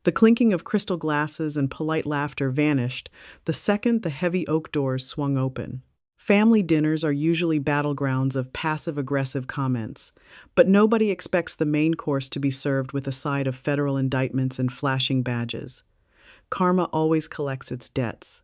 The clinking of crystal glasses and polite laughter vanished the second the heavy oak doors swung open. Family dinners are usually battlegrounds of passive-aggressive comments, but nobody expects the main course to be served with a side of federal indictments and flashing badges. Karma always collects its debts.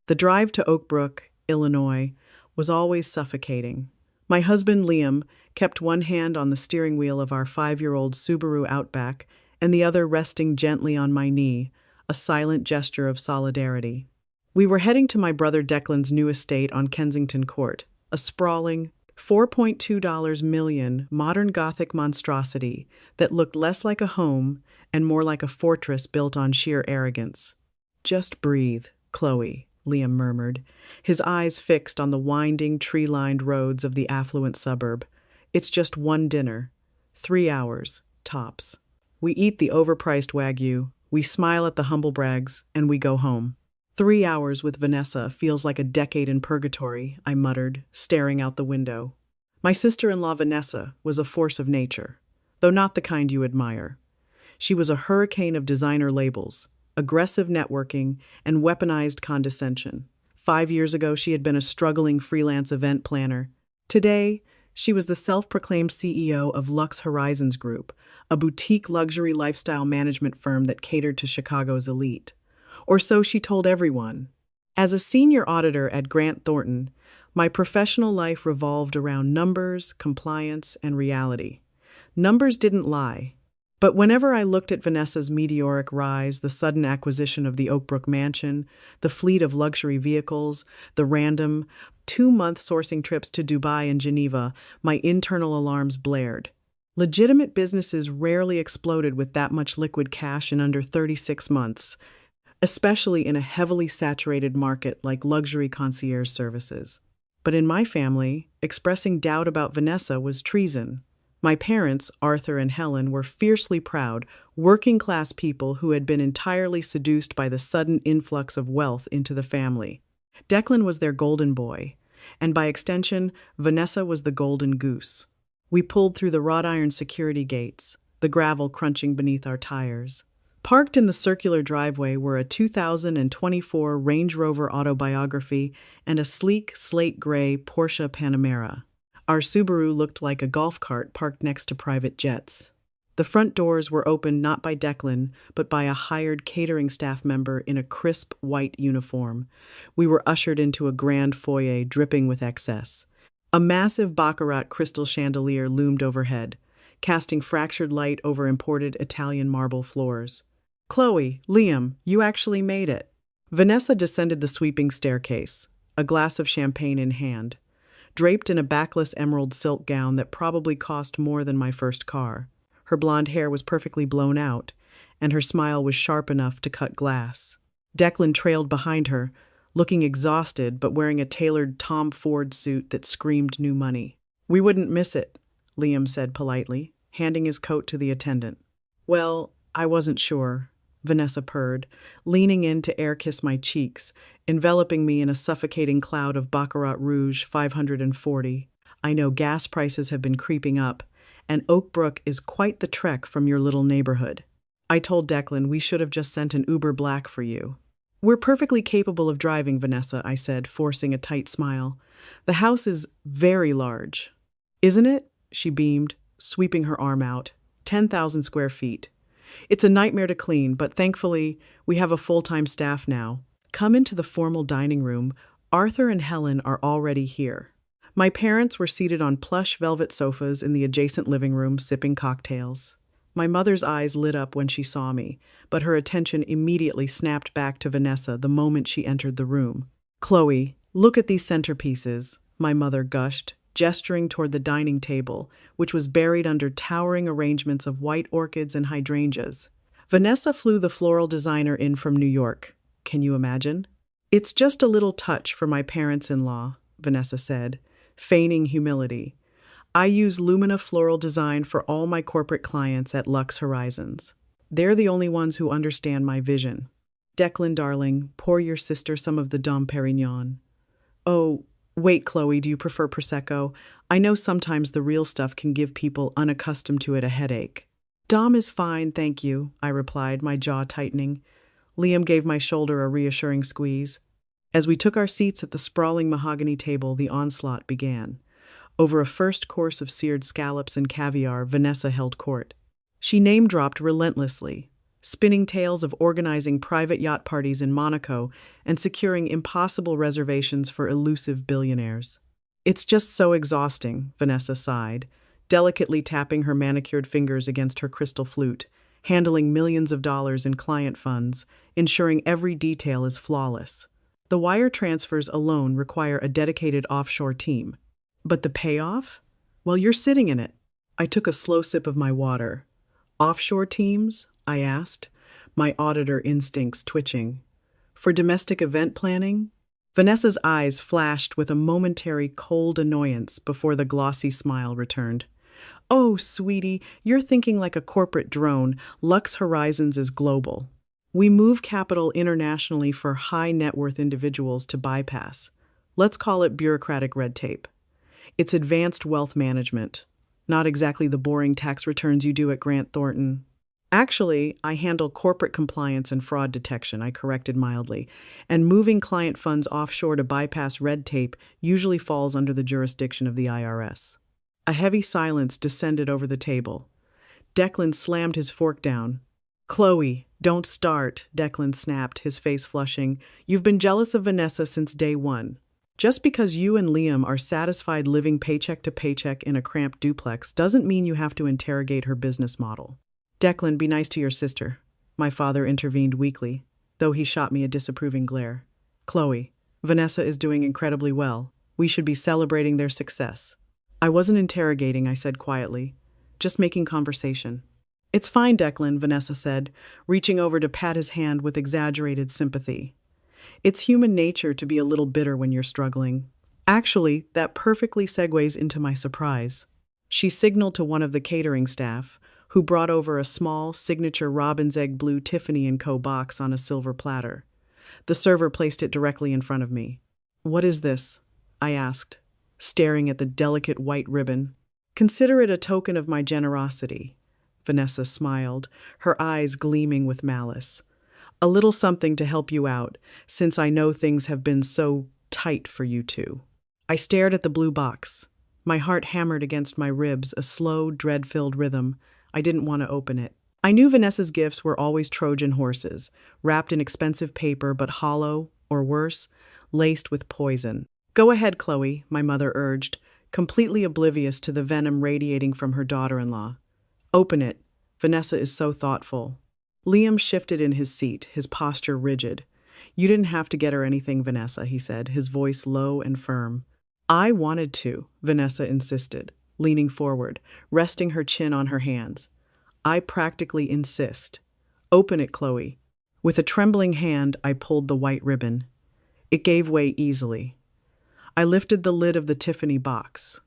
The drive to Oak Brook, Illinois, was always suffocating. My husband, Liam, kept one hand on the steering wheel of our 5-year-old Subaru Outback and the other resting gently on my knee, a silent gesture of solidarity. We were heading to my brother Declan's new estate on Kensington Court, a sprawling, $4.2 million modern Gothic monstrosity that looked less like a home and more like a fortress built on sheer arrogance. "Just breathe, Chloe," Liam murmured, his eyes fixed on the winding, tree-lined roads of the affluent suburb. "It's just one dinner. 3 hours, tops. We eat the overpriced Wagyu, we smile at the humblebrags, and we go home." 3 hours with Vanessa feels like a decade in purgatory, I muttered, staring out the window. My sister-in-law Vanessa was a force of nature, though not the kind you admire. She was a hurricane of designer labels, aggressive networking, and weaponized condescension. 5 years ago, she had been a struggling freelance event planner. Today, she was the self-proclaimed CEO of Lux Horizons Group, a boutique luxury lifestyle management firm that catered to Chicago's elite. Or so she told everyone. As a senior auditor at Grant Thornton, my professional life revolved around numbers, compliance, and reality. Numbers didn't lie. But whenever I looked at Vanessa's meteoric rise, the sudden acquisition of the Oakbrook mansion, the fleet of luxury vehicles, the random 2-month sourcing trips to Dubai and Geneva, my internal alarms blared. Legitimate businesses rarely exploded with that much liquid cash in under 36 months, especially in a heavily saturated market like luxury concierge services. But in my family, expressing doubt about Vanessa was treason. My parents, Arthur and Helen, were fiercely proud, working-class people who had been entirely seduced by the sudden influx of wealth into the family. Declan was their golden boy, and by extension, Vanessa was the golden goose. We pulled through the wrought iron security gates, the gravel crunching beneath our tires. Parked in the circular driveway were a 2024 Range Rover Autobiography and a sleek, slate-gray Porsche Panamera. Our Subaru looked like a golf cart parked next to private jets. The front doors were opened not by Declan, but by a hired catering staff member in a crisp white uniform. We were ushered into a grand foyer dripping with excess. A massive baccarat crystal chandelier loomed overhead, casting fractured light over imported Italian marble floors. "Chloe, Liam, you actually made it." Vanessa descended the sweeping staircase, a glass of champagne in hand, draped in a backless emerald silk gown that probably cost more than my first car. Her blonde hair was perfectly blown out, and her smile was sharp enough to cut glass. Declan trailed behind her, looking exhausted but wearing a tailored Tom Ford suit that screamed new money. "We wouldn't miss it," Liam said politely, handing his coat to the attendant. "Well, I wasn't sure," Vanessa purred, leaning in to air-kiss my cheeks, enveloping me in a suffocating cloud of Baccarat Rouge 540. "I know gas prices have been creeping up, and Oak Brook is quite the trek from your little neighborhood. I told Declan we should have just sent an Uber Black for you." "We're perfectly capable of driving, Vanessa," I said, forcing a tight smile. "The house is very large." "Isn't it?" she beamed, sweeping her arm out. 10,000 square feet. "It's a nightmare to clean, but thankfully, we have a full-time staff now. Come into the formal dining room. Arthur and Helen are already here." My parents were seated on plush velvet sofas in the adjacent living room, sipping cocktails. My mother's eyes lit up when she saw me, but her attention immediately snapped back to Vanessa the moment she entered the room. "Chloe, look at these centerpieces," my mother gushed, gesturing toward the dining table, which was buried under towering arrangements of white orchids and hydrangeas. Vanessa flew the floral designer in from New York. Can you imagine? "It's just a little touch for my parents-in-law," Vanessa said, feigning humility. "I use Lumina floral design for all my corporate clients at Lux Horizons. They're the only ones who understand my vision. Declan, darling, pour your sister some of the Dom Perignon." "Oh, wait, Chloe, do you prefer Prosecco? I know sometimes the real stuff can give people unaccustomed to it a headache." Dom is fine, thank you, I replied, my jaw tightening. Liam gave my shoulder a reassuring squeeze. As we took our seats at the sprawling mahogany table, the onslaught began. Over a first course of seared scallops and caviar, Vanessa held court. She name-dropped relentlessly, spinning tales of organizing private yacht parties in Monaco and securing impossible reservations for elusive billionaires. It's just so exhausting, Vanessa sighed, delicately tapping her manicured fingers against her crystal flute, handling millions of dollars in client funds, ensuring every detail is flawless. The wire transfers alone require a dedicated offshore team. But the payoff? Well, you're sitting in it. I took a slow sip of my water. Offshore teams? I asked, my auditor instincts twitching. For domestic event planning? Vanessa's eyes flashed with a momentary cold annoyance before the glossy smile returned. Oh, sweetie, you're thinking like a corporate drone. Lux Horizons is global. We move capital internationally for high net worth individuals to bypass. Let's call it bureaucratic red tape. It's advanced wealth management, not exactly the boring tax returns you do at Grant Thornton. Actually, I handle corporate compliance and fraud detection, I corrected mildly, and moving client funds offshore to bypass red tape usually falls under the jurisdiction of the IRS. A heavy silence descended over the table. Declan slammed his fork down. Chloe, don't start, Declan snapped, his face flushing. You've been jealous of Vanessa since day one. Just because you and Liam are satisfied living paycheck to paycheck in a cramped duplex doesn't mean you have to interrogate her business model. Declan, be nice to your sister. My father intervened weakly, though he shot me a disapproving glare. Chloe, Vanessa is doing incredibly well. We should be celebrating their success. I wasn't interrogating, I said quietly. Just making conversation. It's fine, Declan, Vanessa said, reaching over to pat his hand with exaggerated sympathy. It's human nature to be a little bitter when you're struggling. Actually, that perfectly segues into my surprise. She signaled to one of the catering staff, who brought over a small, signature robin's egg blue Tiffany & Co. box on a silver platter. The server placed it directly in front of me. What is this? I asked, staring at the delicate white ribbon. Consider it a token of my generosity. Vanessa smiled, her eyes gleaming with malice. A little something to help you out, since I know things have been so tight for you two. I stared at the blue box. My heart hammered against my ribs, a slow, dread-filled rhythm. I didn't want to open it. I knew Vanessa's gifts were always Trojan horses, wrapped in expensive paper but hollow, or worse, laced with poison. Go ahead, Chloe, my mother urged, completely oblivious to the venom radiating from her daughter-in-law. Open it. Vanessa is so thoughtful. Liam shifted in his seat, his posture rigid. You didn't have to get her anything, Vanessa, he said, his voice low and firm. I wanted to, Vanessa insisted, leaning forward, resting her chin on her hands. I practically insist. Open it, Chloe. With a trembling hand, I pulled the white ribbon. It gave way easily. I lifted the lid of the Tiffany box.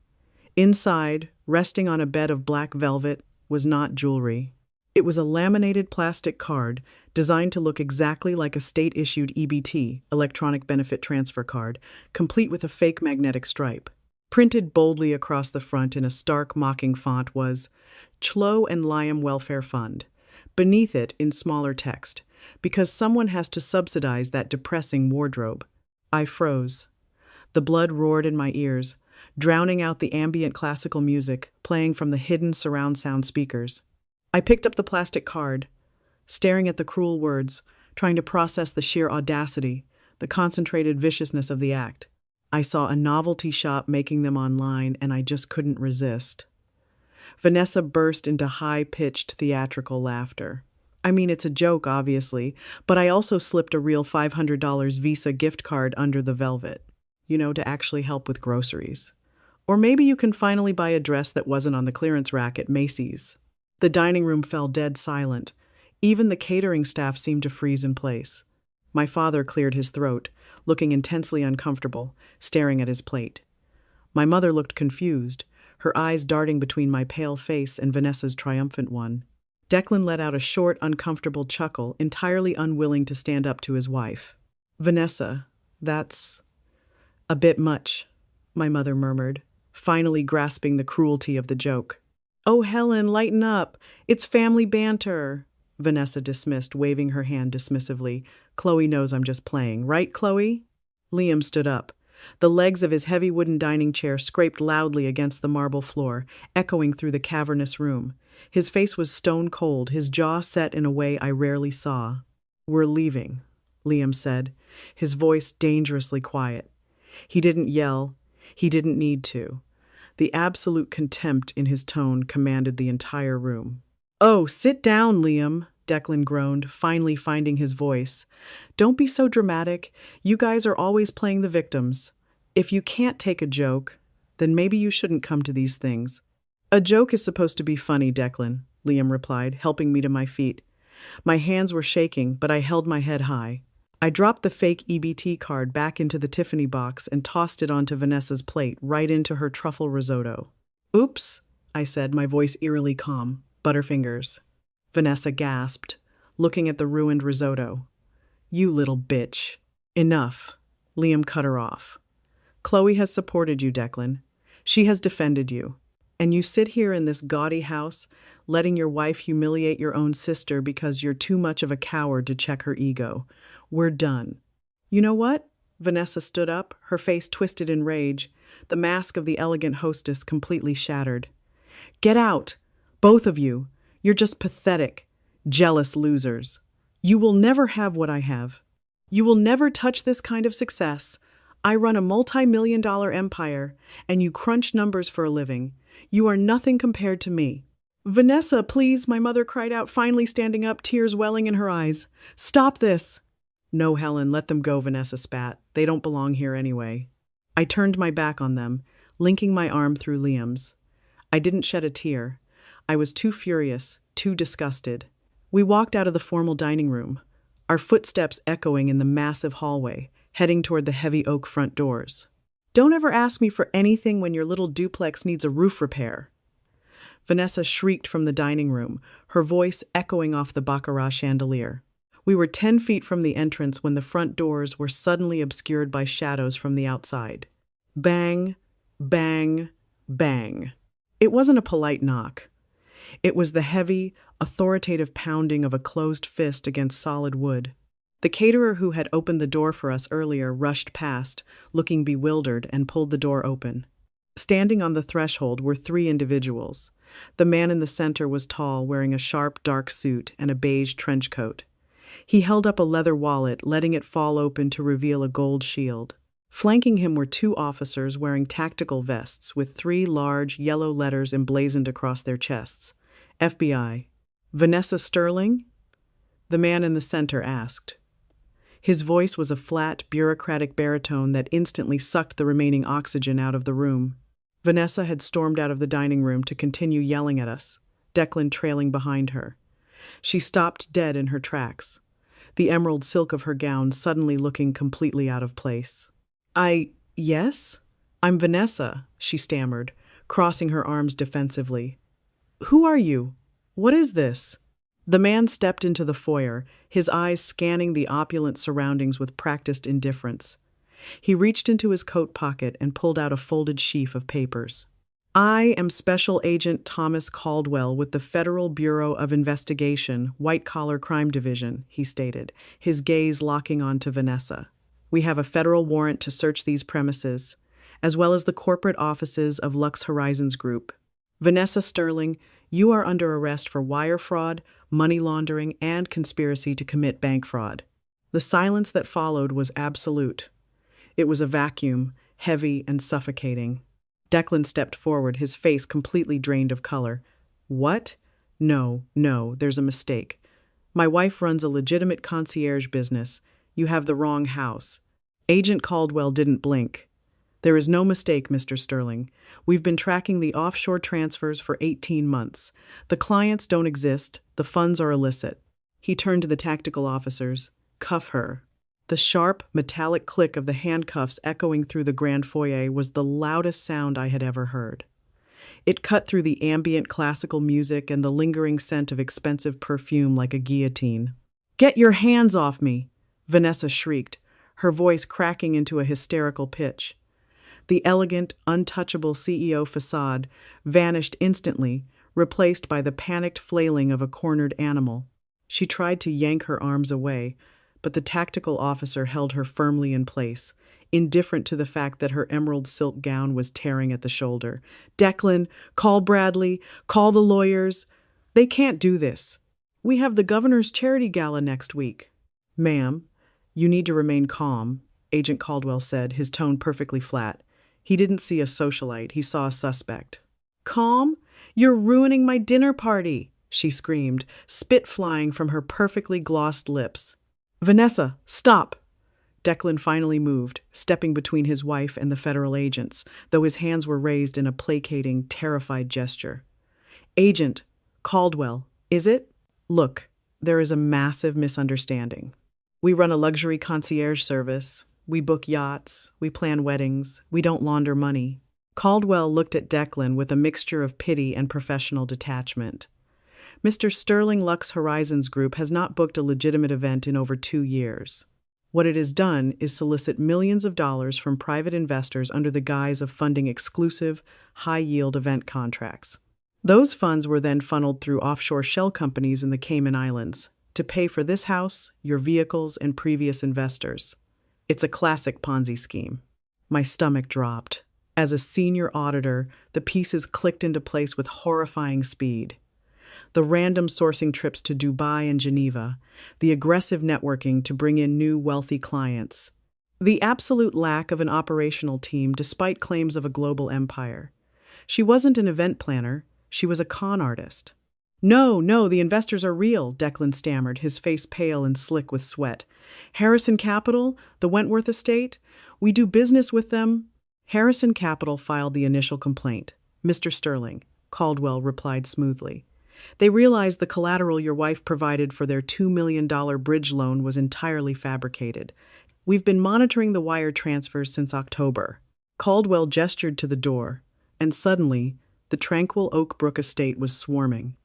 Inside, resting on a bed of black velvet, was not jewelry. It was a laminated plastic card designed to look exactly like a state-issued EBT, electronic benefit transfer card, complete with a fake magnetic stripe. Printed boldly across the front in a stark, mocking font was Chlo and Liam Welfare Fund. Beneath it, in smaller text, because someone has to subsidize that depressing wardrobe. I froze. The blood roared in my ears, drowning out the ambient classical music playing from the hidden surround sound speakers. I picked up the plastic card, staring at the cruel words, trying to process the sheer audacity, the concentrated viciousness of the act. I saw a novelty shop making them online, and I just couldn't resist. Vanessa burst into high-pitched theatrical laughter. I mean, it's a joke, obviously, but I also slipped a real $500 Visa gift card under the velvet, to actually help with groceries. Or maybe you can finally buy a dress that wasn't on the clearance rack at Macy's. The dining room fell dead silent. Even the catering staff seemed to freeze in place. My father cleared his throat, looking intensely uncomfortable, staring at his plate. My mother looked confused, her eyes darting between my pale face and Vanessa's triumphant one. Declan let out a short, uncomfortable chuckle, entirely unwilling to stand up to his wife. Vanessa, that's a bit much, my mother murmured, finally grasping the cruelty of the joke. Oh, Helen, lighten up. It's family banter. Vanessa dismissed, waving her hand dismissively. Chloe knows I'm just playing, right, Chloe? Liam stood up. The legs of his heavy wooden dining chair scraped loudly against the marble floor, echoing through the cavernous room. His face was stone cold, his jaw set in a way I rarely saw. We're leaving, Liam said, his voice dangerously quiet. He didn't yell. He didn't need to. The absolute contempt in his tone commanded the entire room. Oh, sit down, Liam, Declan groaned, finally finding his voice. Don't be so dramatic. You guys are always playing the victims. If you can't take a joke, then maybe you shouldn't come to these things. A joke is supposed to be funny, Declan, Liam replied, helping me to my feet. My hands were shaking, but I held my head high. I dropped the fake EBT card back into the Tiffany box and tossed it onto Vanessa's plate, right into her truffle risotto. Oops, I said, my voice eerily calm. Butterfingers. Vanessa gasped, looking at the ruined risotto. You little bitch. Enough. Liam cut her off. Chloe has supported you, Declan. She has defended you. And you sit here in this gaudy house, letting your wife humiliate your own sister because you're too much of a coward to check her ego. We're done. You know what? Vanessa stood up, her face twisted in rage, the mask of the elegant hostess completely shattered. Get out! Both of you! You're just pathetic, jealous losers. You will never have what I have. You will never touch this kind of success. I run a multi-million-dollar empire, and you crunch numbers for a living. You are nothing compared to me. Vanessa, please, my mother cried out, finally standing up, tears welling in her eyes. Stop this! No, Helen, let them go, Vanessa spat. They don't belong here anyway. I turned my back on them, linking my arm through Liam's. I didn't shed a tear. I was too furious, too disgusted. We walked out of the formal dining room, our footsteps echoing in the massive hallway, heading toward the heavy oak front doors. Don't ever ask me for anything when your little duplex needs a roof repair. Vanessa shrieked from the dining room, her voice echoing off the baccarat chandelier. We were 10 feet from the entrance when the front doors were suddenly obscured by shadows from the outside. Bang, bang, bang. It wasn't a polite knock. It was the heavy, authoritative pounding of a closed fist against solid wood. The caterer who had opened the door for us earlier rushed past, looking bewildered, and pulled the door open. Standing on the threshold were 3 individuals. The man in the center was tall, wearing a sharp, dark suit and a beige trench coat. He held up a leather wallet, letting it fall open to reveal a gold shield. Flanking him were 2 officers wearing tactical vests with 3 large, yellow letters emblazoned across their chests. FBI. Vanessa Sterling? The man in the center asked. His voice was a flat, bureaucratic baritone that instantly sucked the remaining oxygen out of the room. Vanessa had stormed out of the dining room to continue yelling at us, Declan trailing behind her. She stopped dead in her tracks, the emerald silk of her gown suddenly looking completely out of place. Yes? I'm Vanessa, she stammered, crossing her arms defensively. Who are you? What is this? The man stepped into the foyer, his eyes scanning the opulent surroundings with practiced indifference. He reached into his coat pocket and pulled out a folded sheaf of papers. I am Special Agent Thomas Caldwell with the Federal Bureau of Investigation, White Collar Crime Division, he stated, his gaze locking onto Vanessa. We have a federal warrant to search these premises, as well as the corporate offices of Lux Horizons Group. Vanessa Sterling, you are under arrest for wire fraud, money laundering, and conspiracy to commit bank fraud. The silence that followed was absolute. It was a vacuum, heavy and suffocating. Declan stepped forward, his face completely drained of color. What? No, there's a mistake. My wife runs a legitimate concierge business. You have the wrong house. Agent Caldwell didn't blink. There is no mistake, Mr. Sterling. We've been tracking the offshore transfers for 18 months. The clients don't exist. The funds are illicit. He turned to the tactical officers. Cuff her. The sharp, metallic click of the handcuffs echoing through the grand foyer was the loudest sound I had ever heard. It cut through the ambient classical music and the lingering scent of expensive perfume like a guillotine. Get your hands off me! Vanessa shrieked, her voice cracking into a hysterical pitch. The elegant, untouchable CEO facade vanished instantly, replaced by the panicked flailing of a cornered animal. She tried to yank her arms away, but the tactical officer held her firmly in place, indifferent to the fact that her emerald silk gown was tearing at the shoulder. "Declan, call Bradley, call the lawyers. They can't do this. We have the governor's charity gala next week." "Ma'am, you need to remain calm," Agent Caldwell said, his tone perfectly flat. He didn't see a socialite, he saw a suspect. "Calm? You're ruining my dinner party," she screamed, spit flying from her perfectly glossed lips. "Vanessa, stop!" Declan finally moved, stepping between his wife and the federal agents, though his hands were raised in a placating, terrified gesture. "Agent Caldwell, is it? Look, there is a massive misunderstanding. We run a luxury concierge service. We book yachts. We plan weddings. We don't launder money." Caldwell looked at Declan with a mixture of pity and professional detachment. "Mr. Sterling Lux Horizons Group has not booked a legitimate event in over 2 years. What it has done is solicit millions of dollars from private investors under the guise of funding exclusive, high-yield event contracts. Those funds were then funneled through offshore shell companies in the Cayman Islands to pay for this house, your vehicles, and previous investors. It's a classic Ponzi scheme." My stomach dropped. As a senior auditor, the pieces clicked into place with horrifying speed. The random sourcing trips to Dubai and Geneva, the aggressive networking to bring in new wealthy clients, the absolute lack of an operational team despite claims of a global empire. She wasn't an event planner, she was a con artist. No, the investors are real," Declan stammered, his face pale and slick with sweat. "Harrison Capital, the Wentworth estate, we do business with them." Harrison Capital filed the initial complaint. "Mr. Sterling," Caldwell replied smoothly. "They realized the collateral your wife provided for their $2 million bridge loan was entirely fabricated. We've been monitoring the wire transfers since October." Caldwell gestured to the door, and suddenly, the tranquil Oak Brook estate was swarming.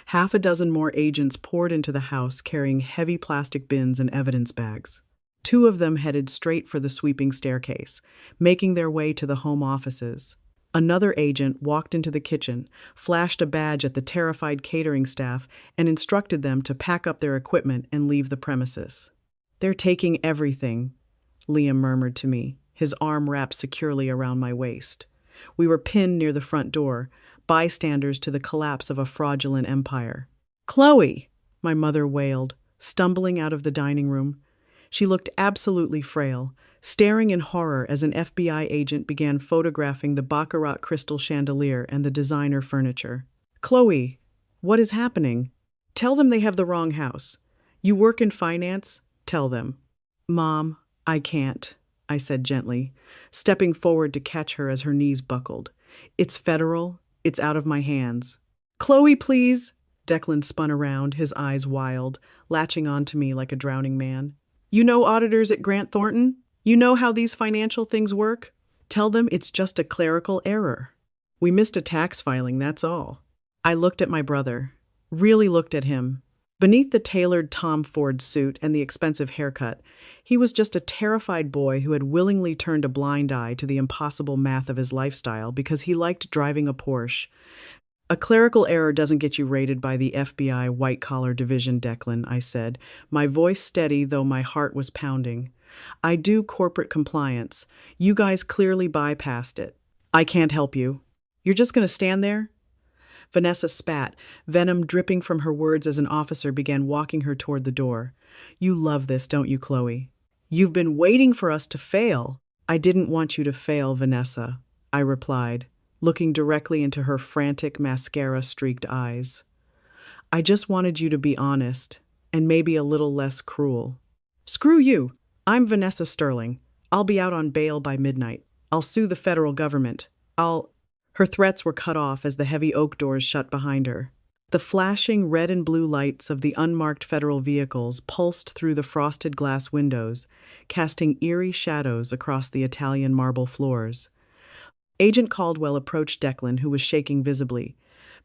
Half a dozen more agents poured into the house carrying heavy plastic bins and evidence bags. 2 of them headed straight for the sweeping staircase, making their way to the home offices. Another agent walked into the kitchen, flashed a badge at the terrified catering staff, and instructed them to pack up their equipment and leave the premises. "They're taking everything," Liam murmured to me, his arm wrapped securely around my waist. We were pinned near the front door, bystanders to the collapse of a fraudulent empire. "Chloe!" my mother wailed, stumbling out of the dining room. She looked absolutely frail, staring in horror as an FBI agent began photographing the baccarat crystal chandelier and the designer furniture. "Chloe, what is happening? Tell them they have the wrong house. You work in finance? Tell them." "Mom, I can't," I said gently, stepping forward to catch her as her knees buckled. "It's federal. It's out of my hands." "Chloe, please!" Declan spun around, his eyes wild, latching onto me like a drowning man. "You know auditors at Grant Thornton? You know how these financial things work? Tell them it's just a clerical error. We missed a tax filing, that's all." I looked at my brother, really looked at him. Beneath the tailored Tom Ford suit and the expensive haircut, he was just a terrified boy who had willingly turned a blind eye to the impossible math of his lifestyle because he liked driving a Porsche. "A clerical error doesn't get you raided by the FBI white-collar division, Declan," I said, my voice steady though my heart was pounding. "I do corporate compliance. You guys clearly bypassed it. I can't help you. You're just going to stand there?" Vanessa spat, venom dripping from her words as an officer began walking her toward the door. "You love this, don't you, Chloe? You've been waiting for us to fail." "I didn't want you to fail, Vanessa," I replied, looking directly into her frantic, mascara-streaked eyes. "I just wanted you to be honest, and maybe a little less cruel." "Screw you! I'm Vanessa Sterling. I'll be out on bail by midnight. I'll sue the federal government. Her threats were cut off as the heavy oak doors shut behind her. The flashing red and blue lights of the unmarked federal vehicles pulsed through the frosted glass windows, casting eerie shadows across the Italian marble floors. Agent Caldwell approached Declan, who was shaking visibly.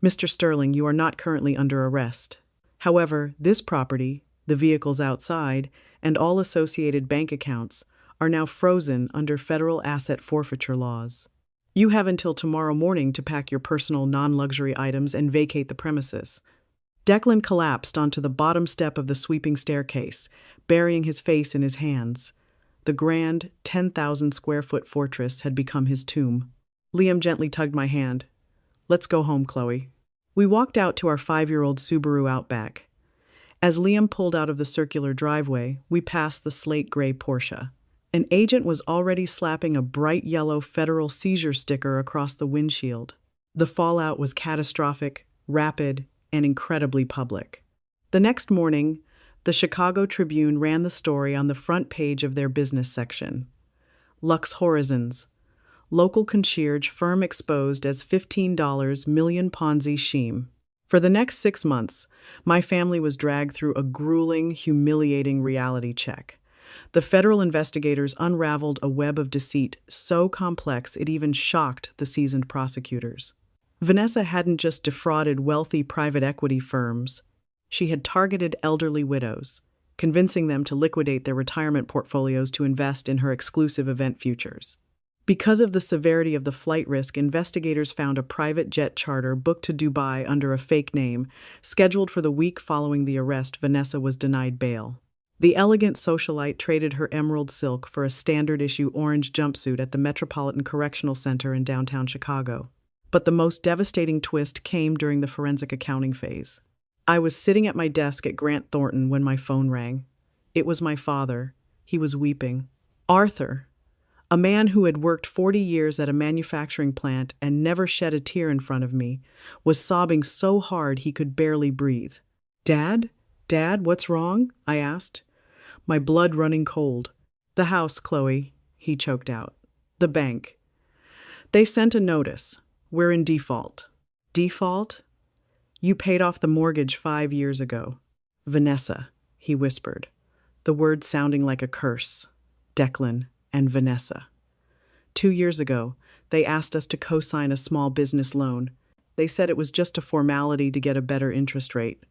"Mr. Sterling, you are not currently under arrest. However, this property, the vehicles outside, and all associated bank accounts are now frozen under federal asset forfeiture laws." You have until tomorrow morning to pack your personal non-luxury items and vacate the premises. Declan collapsed onto the bottom step of the sweeping staircase, burying his face in his hands. The grand, 10,000 square foot fortress had become his tomb. Liam gently tugged my hand. Let's go home, Chloe. We walked out to our 5-year-old Subaru Outback. As Liam pulled out of the circular driveway, we passed the slate-gray Porsche. An agent was already slapping a bright yellow federal seizure sticker across the windshield. The fallout was catastrophic, rapid, and incredibly public. The next morning, the Chicago Tribune ran the story on the front page of their business section. Lux Horizons. Local concierge firm exposed as $15 million Ponzi scheme. For the next 6 months, my family was dragged through a grueling, humiliating reality check. The federal investigators unraveled a web of deceit so complex it even shocked the seasoned prosecutors. Vanessa hadn't just defrauded wealthy private equity firms. She had targeted elderly widows, convincing them to liquidate their retirement portfolios to invest in her exclusive event futures. Because of the severity of the flight risk, investigators found a private jet charter booked to Dubai under a fake name. Scheduled for the week following the arrest, Vanessa was denied bail. The elegant socialite traded her emerald silk for a standard-issue orange jumpsuit at the Metropolitan Correctional Center in downtown Chicago. But the most devastating twist came during the forensic accounting phase. I was sitting at my desk at Grant Thornton when my phone rang. It was my father. He was weeping. Arthur, a man who had worked 40 years at a manufacturing plant and never shed a tear in front of me, was sobbing so hard he could barely breathe. Dad, what's wrong? I asked, my blood running cold. The house, Chloe, he choked out. The bank. They sent a notice. We're in default. Default? You paid off the mortgage 5 years ago. Vanessa, he whispered, the word sounding like a curse. Declan and Vanessa. 2 years ago, they asked us to co-sign a small business loan. They said it was just a formality to get a better interest rate.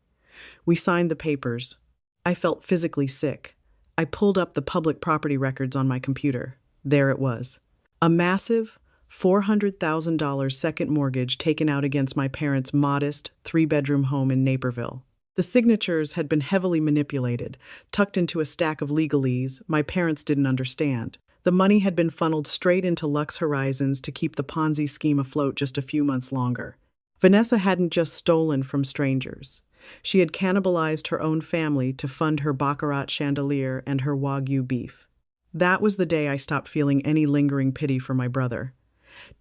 We signed the papers. I felt physically sick. I pulled up the public property records on my computer. There it was. A massive $400,000 second mortgage taken out against my parents' modest 3-bedroom home in Naperville. The signatures had been heavily manipulated, tucked into a stack of legalese my parents didn't understand. The money had been funneled straight into Lux Horizons to keep the Ponzi scheme afloat just a few months longer. Vanessa hadn't just stolen from strangers. She had cannibalized her own family to fund her baccarat chandelier and her Wagyu beef. That was the day I stopped feeling any lingering pity for my brother.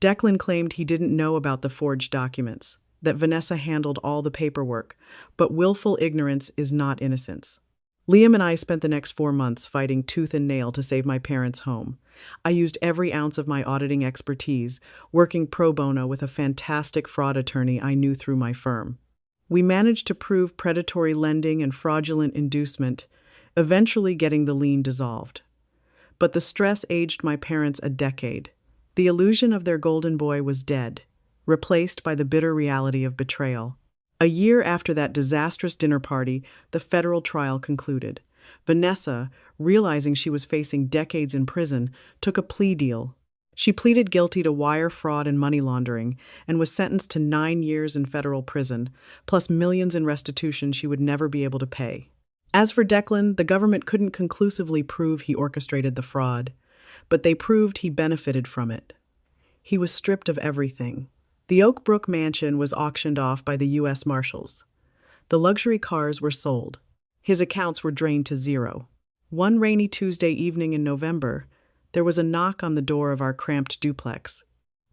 Declan claimed he didn't know about the forged documents, that Vanessa handled all the paperwork, but willful ignorance is not innocence. Liam and I spent the next 4 months fighting tooth and nail to save my parents' home. I used every ounce of my auditing expertise, working pro bono with a fantastic fraud attorney I knew through my firm. We managed to prove predatory lending and fraudulent inducement, eventually getting the lien dissolved. But the stress aged my parents a decade. The illusion of their golden boy was dead, replaced by the bitter reality of betrayal. A year after that disastrous dinner party, the federal trial concluded. Vanessa, realizing she was facing decades in prison, took a plea deal. She pleaded guilty to wire fraud and money laundering and was sentenced to 9 years in federal prison, plus millions in restitution she would never be able to pay. As for Declan, the government couldn't conclusively prove he orchestrated the fraud, but they proved he benefited from it. He was stripped of everything. The Oak Brook mansion was auctioned off by the U.S. Marshals. The luxury cars were sold. His accounts were drained to zero. One rainy Tuesday evening in November, there was a knock on the door of our cramped duplex.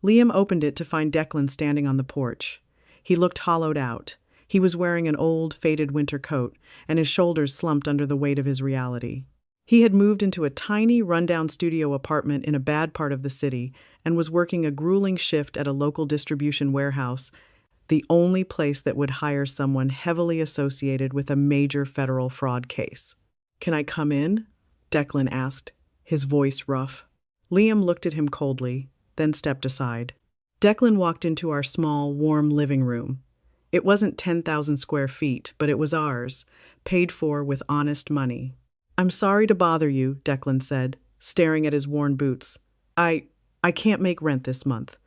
Liam opened it to find Declan standing on the porch. He looked hollowed out. He was wearing an old, faded winter coat, and his shoulders slumped under the weight of his reality. He had moved into a tiny, rundown studio apartment in a bad part of the city and was working a grueling shift at a local distribution warehouse, the only place that would hire someone heavily associated with a major federal fraud case. "Can I come in?" Declan asked, his voice rough. Liam looked at him coldly, then stepped aside. Declan walked into our small, warm living room. It wasn't 10,000 square feet, but it was ours, paid for with honest money. "I'm sorry to bother you," Declan said, staring at his worn boots. I can't make rent this month.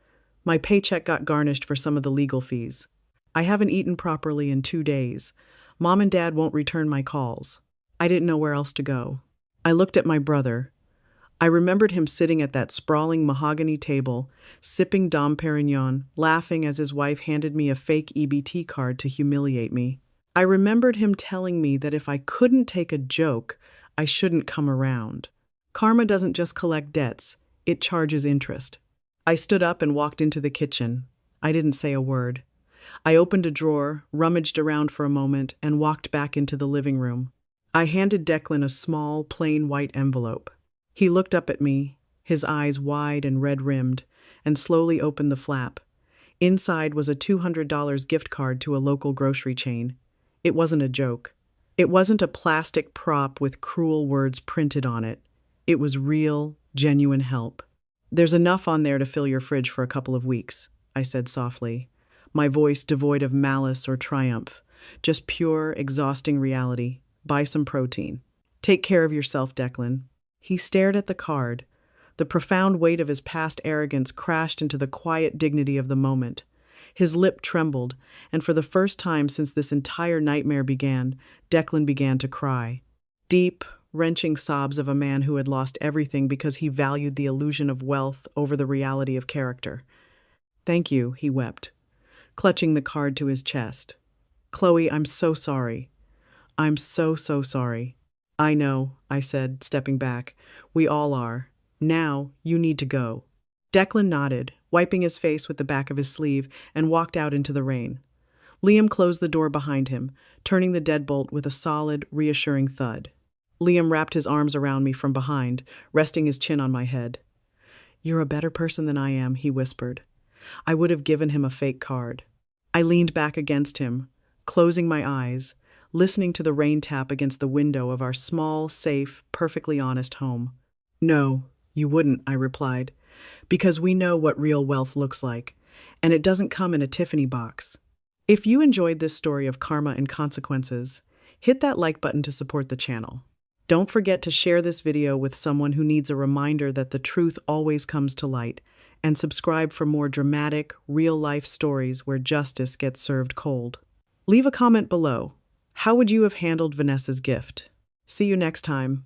My paycheck got garnished for some of the legal fees. I haven't eaten properly in 2 days. Mom and Dad won't return my calls. I didn't know where else to go. I looked at my brother. I remembered him sitting at that sprawling mahogany table, sipping Dom Perignon, laughing as his wife handed me a fake EBT card to humiliate me. I remembered him telling me that if I couldn't take a joke, I shouldn't come around. Karma doesn't just collect debts, it charges interest. I stood up and walked into the kitchen. I didn't say a word. I opened a drawer, rummaged around for a moment, and walked back into the living room. I handed Declan a small, plain white envelope. He looked up at me, his eyes wide and red-rimmed, and slowly opened the flap. Inside was a $200 gift card to a local grocery chain. It wasn't a joke. It wasn't a plastic prop with cruel words printed on it. It was real, genuine help. "There's enough on there to fill your fridge for a couple of weeks," I said softly, my voice devoid of malice or triumph, just pure, exhausting reality. "Buy some protein. Take care of yourself, Declan." He stared at the card. The profound weight of his past arrogance crashed into the quiet dignity of the moment. His lip trembled, and for the first time since this entire nightmare began, Declan began to cry. Deep, wrenching sobs of a man who had lost everything because he valued the illusion of wealth over the reality of character. "Thank you," he wept, clutching the card to his chest. "Chloe, I'm so sorry. I'm so sorry." "I know," I said, stepping back. "We all are. Now, you need to go." Declan nodded, wiping his face with the back of his sleeve, and walked out into the rain. Liam closed the door behind him, turning the deadbolt with a solid, reassuring thud. Liam wrapped his arms around me from behind, resting his chin on my head. "You're a better person than I am," he whispered. I would have given him a fake card. I leaned back against him, closing my eyes, listening to the rain tap against the window of our small, safe, perfectly honest home. "No, you wouldn't," I replied, "because we know what real wealth looks like, and it doesn't come in a Tiffany box." If you enjoyed this story of karma and consequences, hit that like button to support the channel. Don't forget to share this video with someone who needs a reminder that the truth always comes to light, and subscribe for more dramatic, real-life stories where justice gets served cold. Leave a comment below. How would you have handled Vanessa's gift? See you next time.